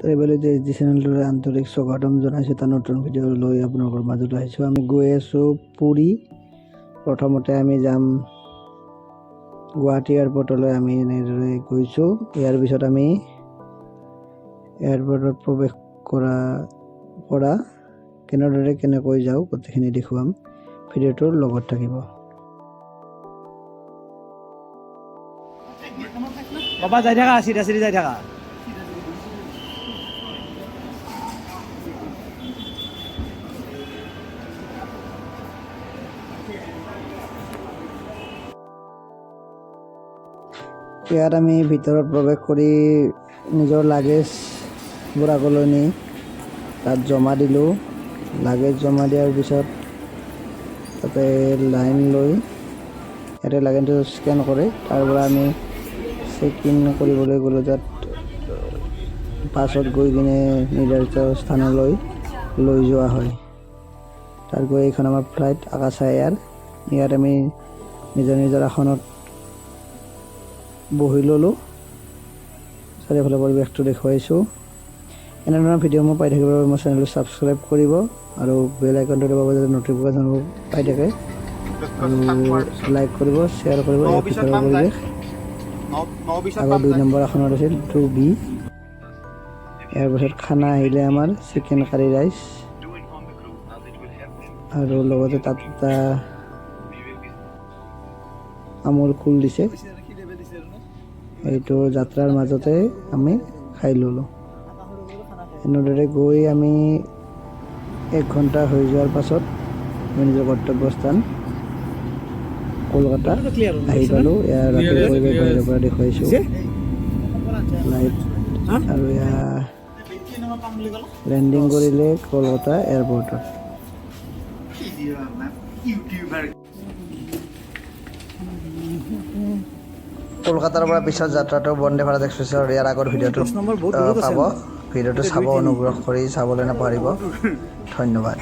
Travel with SG চেনেলটোলৈ আন্তৰিক স্বাগতম জনাইছোঁ। এটা নতুন ভিডিঅ' লৈ আপোনালোকৰ মাজত আহিছোঁ। আমি গৈ আছোঁ পুৰী। প্ৰথমতে আমি যাম গুৱাহাটী এয়াৰপৰ্টলৈ। আমি এনেদৰে গৈছোঁ। ইয়াৰ পিছত আমি এয়াৰপৰ্টত প্ৰৱেশ কৰা কেনেকৈ যাওঁ গোটেইখিনি দেখুৱাম। ভিডিঅ'টোৰ লগত থাকিব। বাবা যাই থাকা, চিধা চিধি যাই থাকা। ইয়াত আমি ভিতৰত প্ৰৱেশ কৰি নিজৰ লাগেজবোৰ আগলৈ নি তাত জমা দিলোঁ। লাগেজ জমা দিয়াৰ পিছত তাতে লাইন লৈ ইয়াতে লাগেজটো স্কেন কৰে। তাৰ পৰা আমি চেক ইন কৰিবলৈ গ'লোঁ, তাত পাছত গৈ কিনে নিৰ্ধাৰিত স্থানলৈ লৈ যোৱা হয়। তাত গৈ এইখন আমাৰ ফ্লাইট আকাশা এয়াৰ। ইয়াত আমি নিজৰ আসনত বহি ল'লোঁ। চাৰিওফালে পৰিৱেশটো দেখুৱাইছোঁ। এনেধৰণৰ ভিডিঅ' মই পাই থাকিবৰ বাবে মোৰ চেনেলটো ছাবস্ক্ৰাইব কৰিব আৰু বেল আইকনটো দবাব যাতে নটিফিকেশ্যনবোৰ পাই থাকে, আৰু লাইক কৰিব, শ্বেয়াৰ কৰিব। ইয়াৰ ভিতৰৰ পৰিৱেশ আগৰ 2 নম্বৰ আসনত আছিল 2B। ইয়াৰ পিছত খানা আহিলে আমাৰ চিকেন কাৰী ৰাইচ, আৰু লগতে তাত এটা আমুল কুল দিছে। এইটো যাত্ৰাৰ মাজতে আমি খাই ল'লোঁ। এনেদৰে গৈ আমি 1 ঘণ্টা হৈ যোৱাৰ পাছত আমি নিজৰ গন্তব্যস্থান কলকাতা আহি পালোঁ। ইয়াৰ ৰাতিৰ পৰিৱেশ বাহিৰৰ পৰা দেখুৱাইছোঁ। লাইট আৰু ইয়াৰ লেণ্ডিং কৰিলে কলকাতা এয়াৰপৰ্টত। কলকাতাৰ পৰা পিছত যাত্ৰাটো বন্দে ভাৰত এক্সপ্ৰেছৰ ইয়াৰ আগৰ ভিডিঅ'টো পাব। ভিডিঅ'টো চাব, অনুগ্ৰহ কৰি চাবলৈ নাপাহৰিব। ধন্যবাদ।